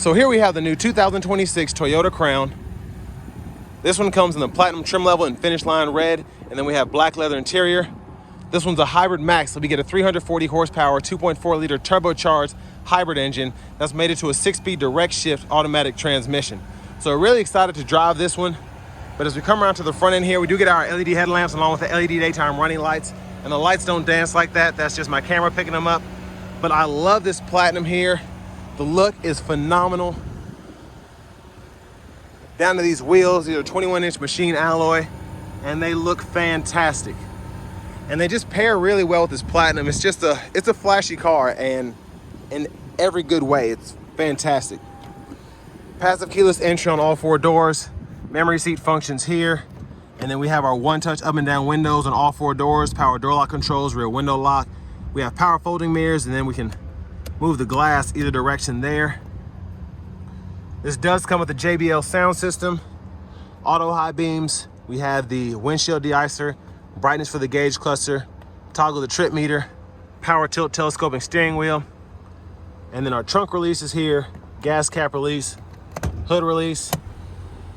So here we have the new 2026 Toyota Crown. This one comes in the platinum trim level and finish line red, and then we have black leather interior. This one's a hybrid max, so we get a 340 horsepower, 2.4 liter turbocharged hybrid engine that's made it to a 6-speed direct shift automatic transmission. So we're really excited to drive this one. But as we come around to the front end here, we do get our LED headlamps along with the LED daytime running lights. And the lights don't dance like that. That's just my camera picking them up. But I love this platinum here. The look is phenomenal. Down to these wheels, these are 21-inch machine alloy, and they look fantastic. And they just pair really well with this platinum. It's a flashy car, and in every good way, it's fantastic. Passive keyless entry on all 4 doors. Memory seat functions here. And then we have our one-touch up and down windows on all 4 doors, power door lock controls, rear window lock. We have power folding mirrors, and then we can move the glass either direction there. This does come with the JBL sound system, auto high beams. We have the windshield deicer, brightness for the gauge cluster, toggle the trip meter, power tilt telescoping steering wheel. And then our trunk release is here, gas cap release, hood release.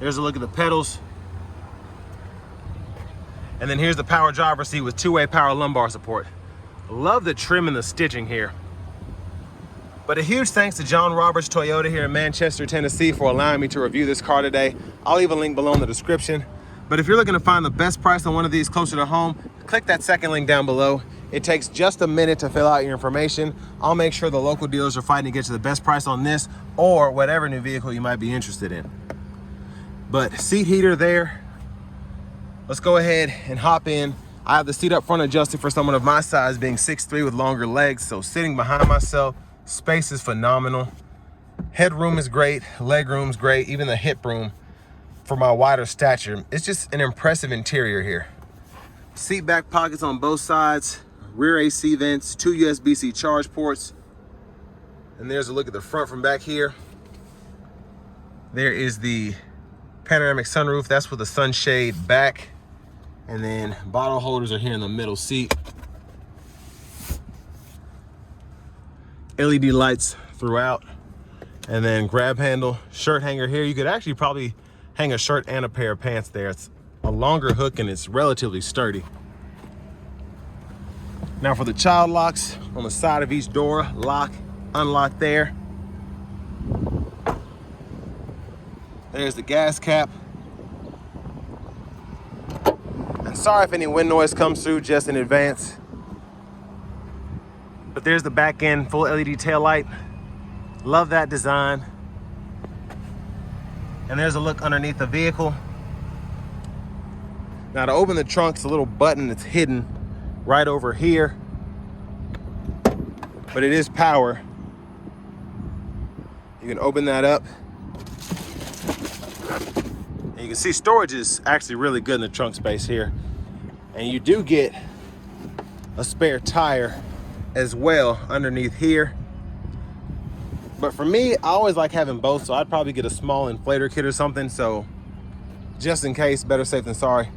There's a look at the pedals. And then here's the power driver's seat with 2-way power lumbar support. Love the trim and the stitching here. But a huge thanks to John Roberts Toyota here in Manchester, Tennessee for allowing me to review this car today. I'll leave a link below in the description. But if you're looking to find the best price on one of these closer to home, click that second link down below. It takes just a minute to fill out your information. I'll make sure the local dealers are fighting to get you the best price on this or whatever new vehicle you might be interested in. But seat heater there. Let's go ahead and hop in. I have the seat up front adjusted for someone of my size, being 6'3" with longer legs. So sitting behind myself, space is phenomenal. Headroom is great, leg room's great, even the hip room for my wider stature. It's just an impressive interior here. Seat back pockets on both sides, rear AC vents, 2 USB-C charge ports. And there's a look at the front from back here. There is the panoramic sunroof. That's with the sunshade back. And then bottle holders are here in the middle seat. LED lights throughout. And then grab handle, shirt hanger here. You could actually probably hang a shirt and a pair of pants there. It's a longer hook and it's relatively sturdy. Now for the child locks on the side of each door, lock, unlock there. There's the gas cap. And sorry if any wind noise comes through just in advance. But there's the back end full LED tail light. Love that design. And there's a look underneath the vehicle. Now to open the trunk, it's a little button that's hidden right over here. But it is power. You can open that up. And you can see storage is actually really good in the trunk space here. And you do get a spare tire as well underneath here. But for me, I always like having both, so I'd probably get a small inflator kit or something. So just in case, better safe than sorry.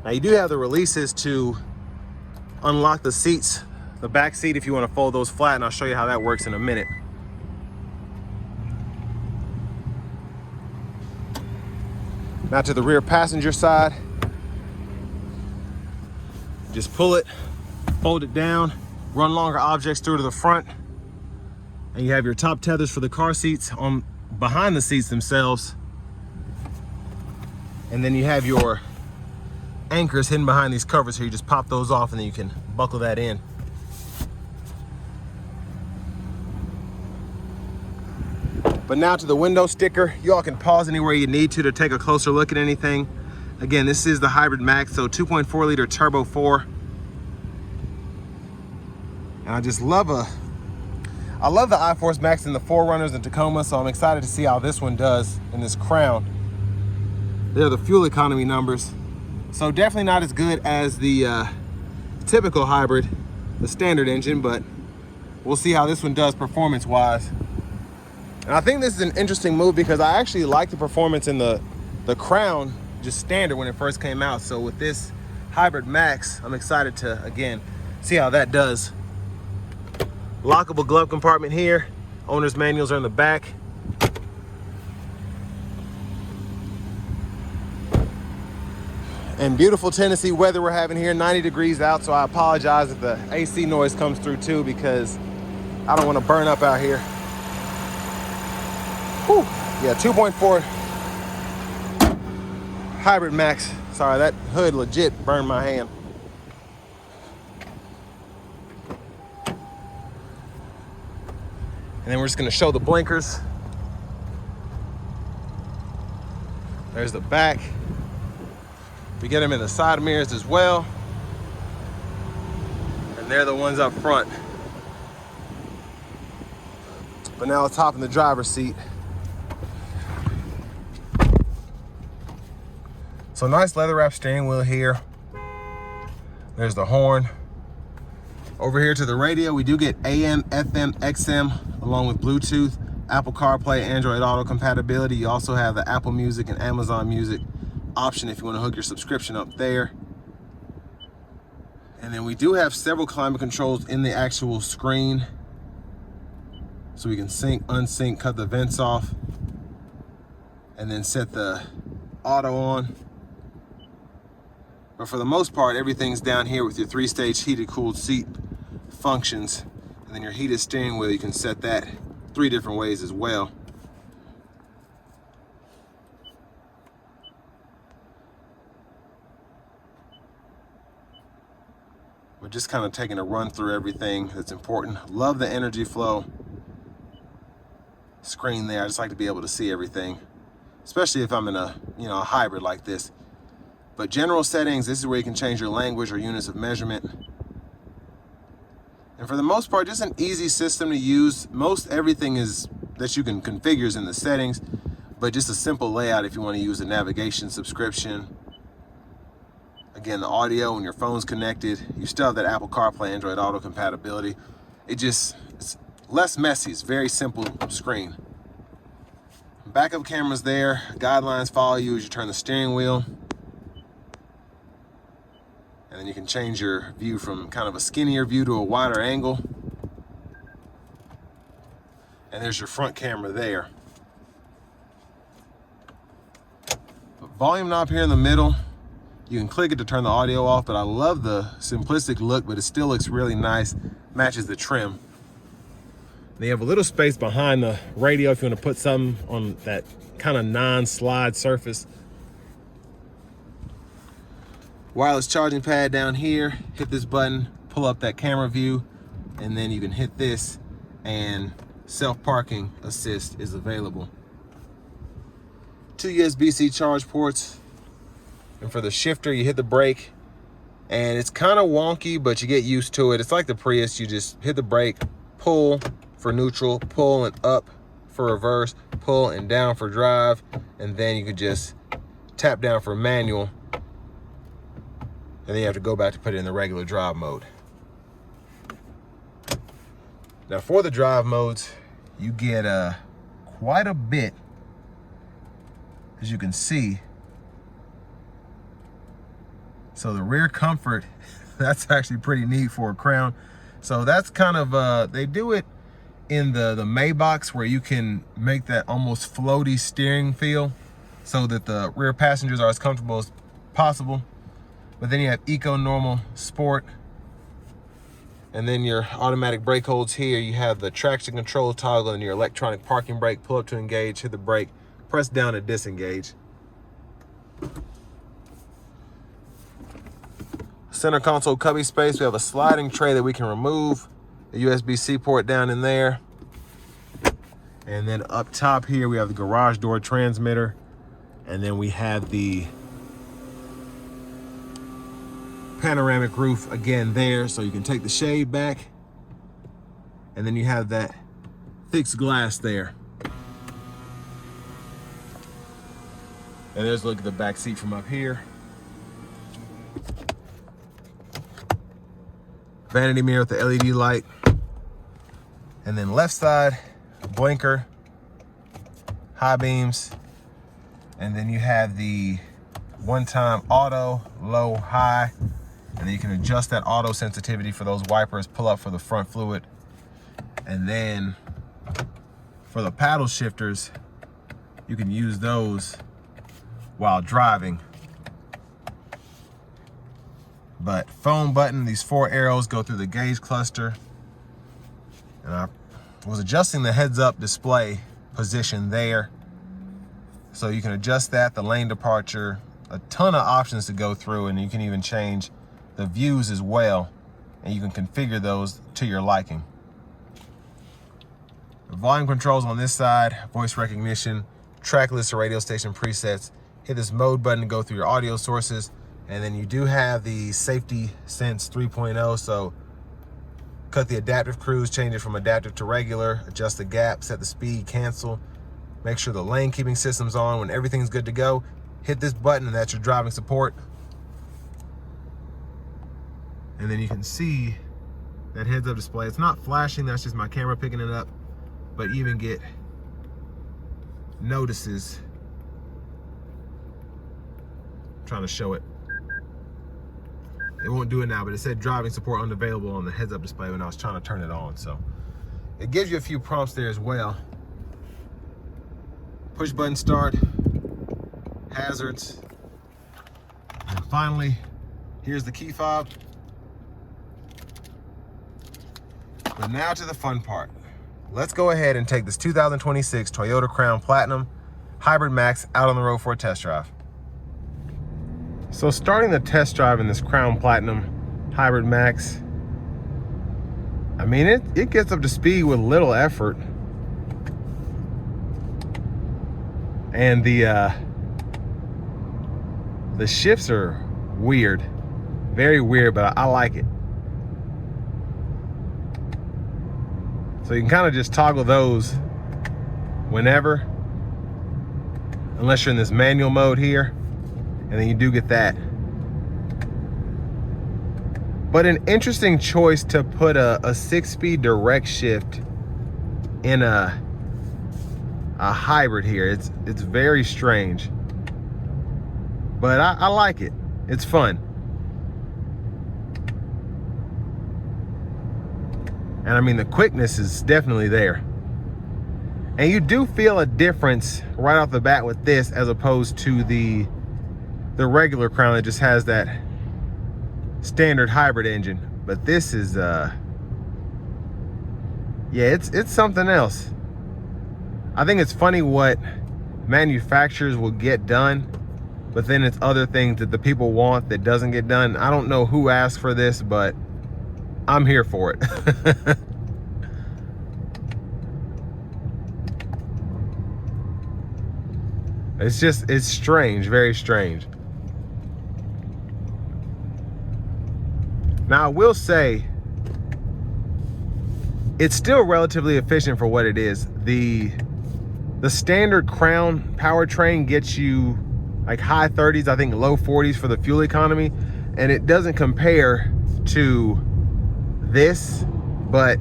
Now you do have the releases to unlock the seats, the back seat if you want to fold those flat, and I'll show you how that works in a minute. Now to the rear passenger side. Just pull it, fold it down, run longer objects through to the front. And you have your top tethers for the car seats on behind the seats themselves. And then you have your anchors hidden behind these covers here. You just pop those off and then you can buckle that in. But now to the window sticker. You all can pause anywhere you need to take a closer look at anything. Again, this is the Hybrid Max, so 2.4 liter turbo 4. And I just love the iForce Max in the 4Runners and Tacoma, so I'm excited to see how this one does in this Crown. There are the fuel economy numbers. So definitely not as good as the typical hybrid, the standard engine, but we'll see how this one does performance-wise. And I think this is an interesting move because I actually like the performance in the Crown, just standard when it first came out. So with this Hybrid Max, I'm excited to, again, see how that does. Lockable glove compartment here. Owner's manuals are in the back. And beautiful Tennessee weather we're having here, 90 degrees out, so I apologize if the AC noise comes through too, because I don't want to burn up out here. Whew. Yeah, 2.4 hybrid max. Sorry, that hood legit burned my hand. And then we're just gonna show the blinkers. There's the back. We get them in the side mirrors as well. And they're the ones up front. But now let's hop in the driver's seat. So nice leather wrap steering wheel here. There's the horn. Over here to the radio, we do get AM, FM, XM, along with Bluetooth, Apple CarPlay, Android Auto compatibility. You also have the Apple Music and Amazon Music option if you want to hook your subscription up there. And then we do have several climate controls in the actual screen. So we can sync, unsync, cut the vents off, and then set the auto on. But for the most part, everything's down here with your 3-stage heated cooled seat functions. And then your heated steering wheel, you can set that 3 different ways as well. We're just kind of taking a run through everything that's important. Love the energy flow screen there. I just like to be able to see everything, especially if I'm in a a hybrid like this. But general settings, this is where you can change your language or units of measurement. And for the most part, just an easy system to use. Most everything is that you can configure is in the settings, but just a simple layout if you want to use a navigation subscription. Again, the audio when your phone's connected. You still have that Apple CarPlay, Android Auto compatibility. It's less messy. It's very simple screen. Backup cameras there. Guidelines follow you as you turn the steering wheel. And then you can change your view from kind of a skinnier view to a wider angle. And there's your front camera there. The volume knob here in the middle. You can click it to turn the audio off, but I love the simplistic look, but it still looks really nice. Matches the trim. They have a little space behind the radio if you want to put something on that kind of non-slide surface. Wireless charging pad down here. Hit this button, pull up that camera view, and then you can hit this and self-parking assist is available. 2 USB-C charge ports. And for the shifter, you hit the brake, and it's kind of wonky, but you get used to it. It's like the Prius. You just hit the brake, pull for neutral, pull and up for reverse, pull and down for drive, and then you could just tap down for manual, and then you have to go back to put it in the regular drive mode. Now for the drive modes, you get quite a bit, as you can see. So the rear comfort, that's actually pretty neat for a Crown. So that's kind of, they do it in the Maybachs, where you can make that almost floaty steering feel so that the rear passengers are as comfortable as possible. But then you have Eco, Normal, Sport. And then your automatic brake holds here. You have the traction control toggle and your electronic parking brake. Pull up to engage, hit the brake, press down to disengage. Center console cubby space. We have a sliding tray that we can remove. The USB-C port down in there. And then up top here, we have the garage door transmitter. And then we have the panoramic roof again there, so you can take the shade back. And then you have that fixed glass there. And there's a look at the back seat from up here. Vanity mirror with the LED light. And then left side, a blinker, high beams. And then you have the one-time auto, low, high. And then you can adjust that auto sensitivity for those wipers, pull up for the front fluid. And then for the paddle shifters, you can use those while driving. But phone button, these 4 arrows go through the gauge cluster. And I was adjusting the heads-up display position there. So you can adjust that, the lane departure, a ton of options to go through, and you can even change the views as well, and you can configure those to your liking. The volume controls on this side, voice recognition, track list or radio station presets. Hit this mode button to go through your audio sources, and then you do have the Safety Sense 3.0, so cut the adaptive cruise, change it from adaptive to regular, adjust the gap, set the speed, cancel. Make sure the lane keeping system's on. When everything's good to go, hit this button and that's your driving support. And then you can see that heads-up display. It's not flashing, that's just my camera picking it up, but you even get notices. I'm trying to show it. It won't do it now, but it said driving support unavailable on the heads-up display when I was trying to turn it on. So it gives you a few prompts there as well. Push button start, hazards, and finally, here's the key fob. But now to the fun part. Let's go ahead and take this 2026 Toyota Crown Platinum Hybrid Max out on the road for a test drive. So starting the test drive in this Crown Platinum Hybrid Max, I mean, it gets up to speed with little effort. And the shifts are weird, very weird, but I like it. So you can kind of just toggle those whenever, unless you're in this manual mode here, and then you do get that. But an interesting choice to put a 6-speed direct shift in a hybrid here. It's very strange, but I like it. It's fun. And I mean, the quickness is definitely there. And you do feel a difference right off the bat with this as opposed to the regular Crown that just has that standard hybrid engine. But this is yeah, it's something else. I think it's funny what manufacturers will get done, but then it's other things that the people want that doesn't get done. I don't know who asked for this, but I'm here for it. It's strange, very strange. Now I will say, it's still relatively efficient for what it is. The standard Crown powertrain gets you like high 30s, I think low 40s for the fuel economy, and it doesn't compare to this, but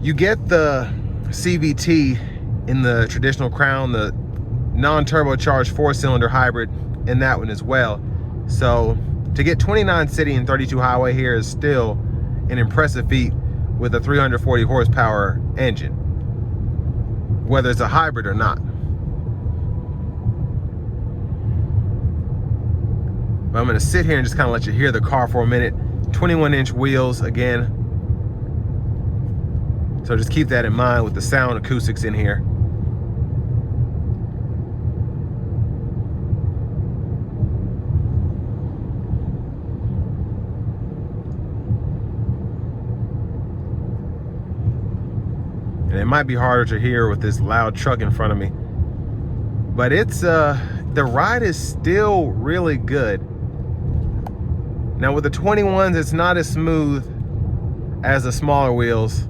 you get the CVT in the traditional Crown, the non-turbocharged 4-cylinder hybrid in that one as well. So to get 29 city and 32 highway here is still an impressive feat with a 340 horsepower engine, whether it's a hybrid or not. But I'm gonna sit here and just kind of let you hear the car for a minute. 21-inch wheels again. So just keep that in mind with the sound acoustics in here. And it might be harder to hear with this loud truck in front of me, but it's the ride is still really good. Now with the 21s, it's not as smooth as the smaller wheels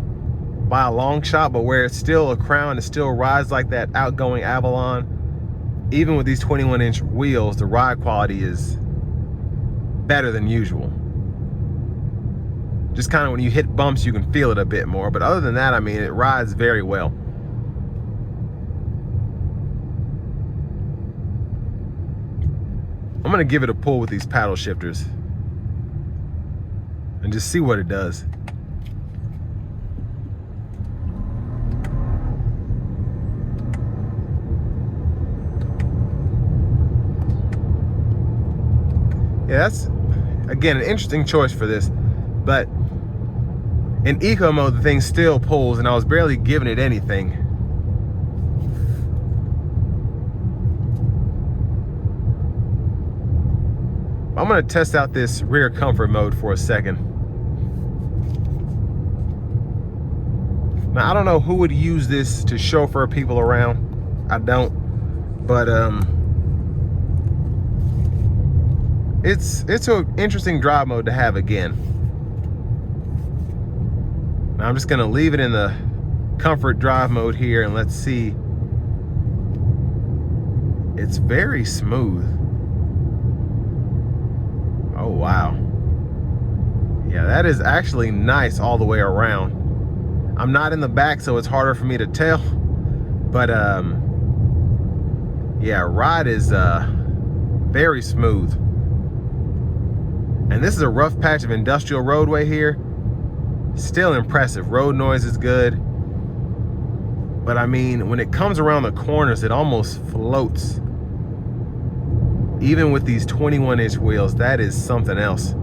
by a long shot, but where it's still a Crown, it still rides like that outgoing Avalon. Even with these 21-inch wheels, the ride quality is better than usual. Just kind of when you hit bumps, you can feel it a bit more. But other than that, I mean, it rides very well. I'm gonna give it a pull with these paddle shifters and just see what it does. Yeah, that's, again, an interesting choice for this. But in eco mode, the thing still pulls, and I was barely giving it anything. I'm gonna test out this rear comfort mode for a second. Now, I don't know who would use this to chauffeur people around. I don't, but it's an interesting drive mode to have again. Now I'm just gonna leave it in the comfort drive mode here, and let's see. It's very smooth. Oh, wow. Yeah, that is actually nice all the way around. I'm not in the back, so it's harder for me to tell. But yeah, ride is very smooth. And this is a rough patch of industrial roadway here. Still impressive. Road noise is good. But I mean, when it comes around the corners, it almost floats. Even with these 21-inch wheels, that is something else.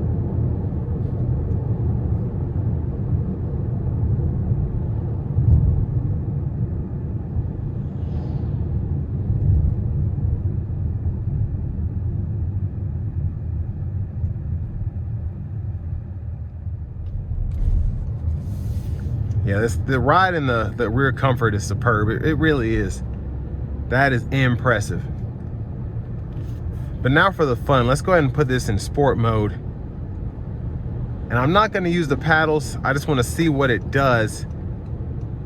Yeah, the ride in the rear comfort is superb. It really is. That is impressive. But now for the fun, let's go ahead and put this in sport mode. And I'm not gonna use the paddles. I just wanna see what it does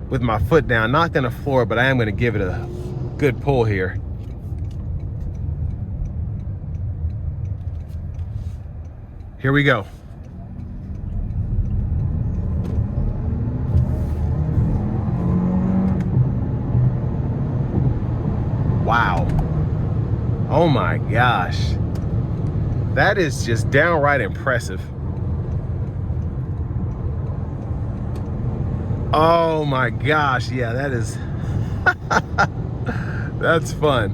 with my foot down. Not gonna floor it, but I am gonna give it a good pull here. Here we go. Wow. Oh my gosh. That is just downright impressive. Oh my gosh. Yeah, that is, that's fun.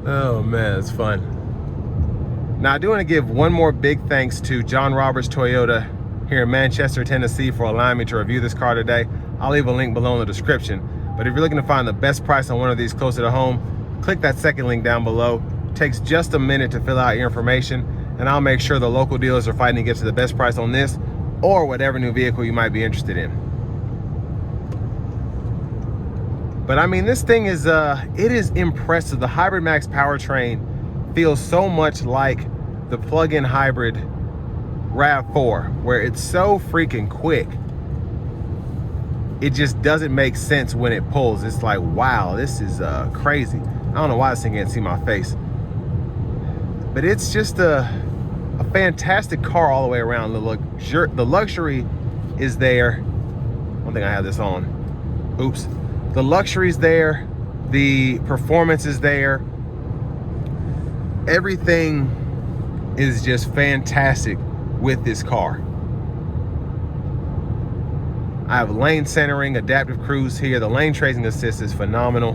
Oh man, it's fun. Now I do want to give one more big thanks to John Roberts Toyota here in Manchester, Tennessee for allowing me to review this car today. I'll leave a link below in the description. But if you're looking to find the best price on one of these closer to home, click that second link down below. It takes just a minute to fill out your information, and I'll make sure the local dealers are fighting to get to the best price on this or whatever new vehicle you might be interested in. But I mean, this thing is, it is impressive. The Hybrid Max powertrain feels so much like the plug-in hybrid RAV4, where it's so freaking quick. It just doesn't make sense when it pulls. It's like, wow, this is crazy. I don't know why this thing can't see my face. But it's just a fantastic car all the way around. The luxury is there. I don't think I have this on. Oops. The luxury's there. The performance is there. Everything is just fantastic with this car. I have lane centering, adaptive cruise here. The lane tracing assist is phenomenal.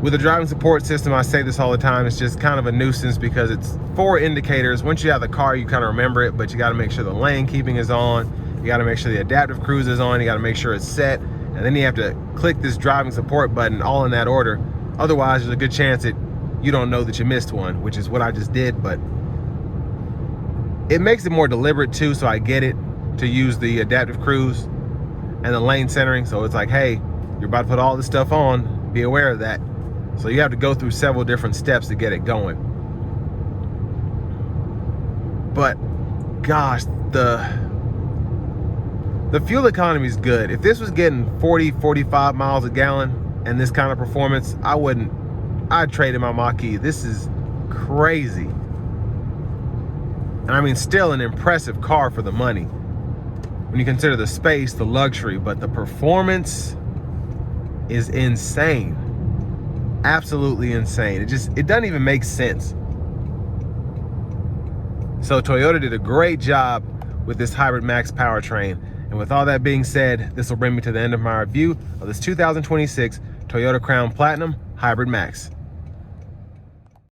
With the driving support system, I say this all the time, it's just kind of a nuisance because it's 4 indicators. Once you have the car, you kind of remember it, but you gotta make sure the lane keeping is on. You gotta make sure the adaptive cruise is on. You gotta make sure it's set. And then you have to click this driving support button all in that order. Otherwise, there's a good chance that you don't know that you missed one, which is what I just did, but it makes it more deliberate too, so I get it, to use the adaptive cruise and the lane centering. So it's like, hey, you're about to put all this stuff on, be aware of that. So you have to go through several different steps to get it going. But gosh, the fuel economy is good. If this was getting 40, 45 miles a gallon and this kind of performance, I'd trade in my Mach-E. This is crazy. And I mean, still an impressive car for the money when you consider the space, the luxury, but the performance is insane. Absolutely insane. It doesn't even make sense. So Toyota did a great job with this Hybrid Max powertrain. And with all that being said, this will bring me to the end of my review of this 2026 Toyota Crown Platinum Hybrid Max.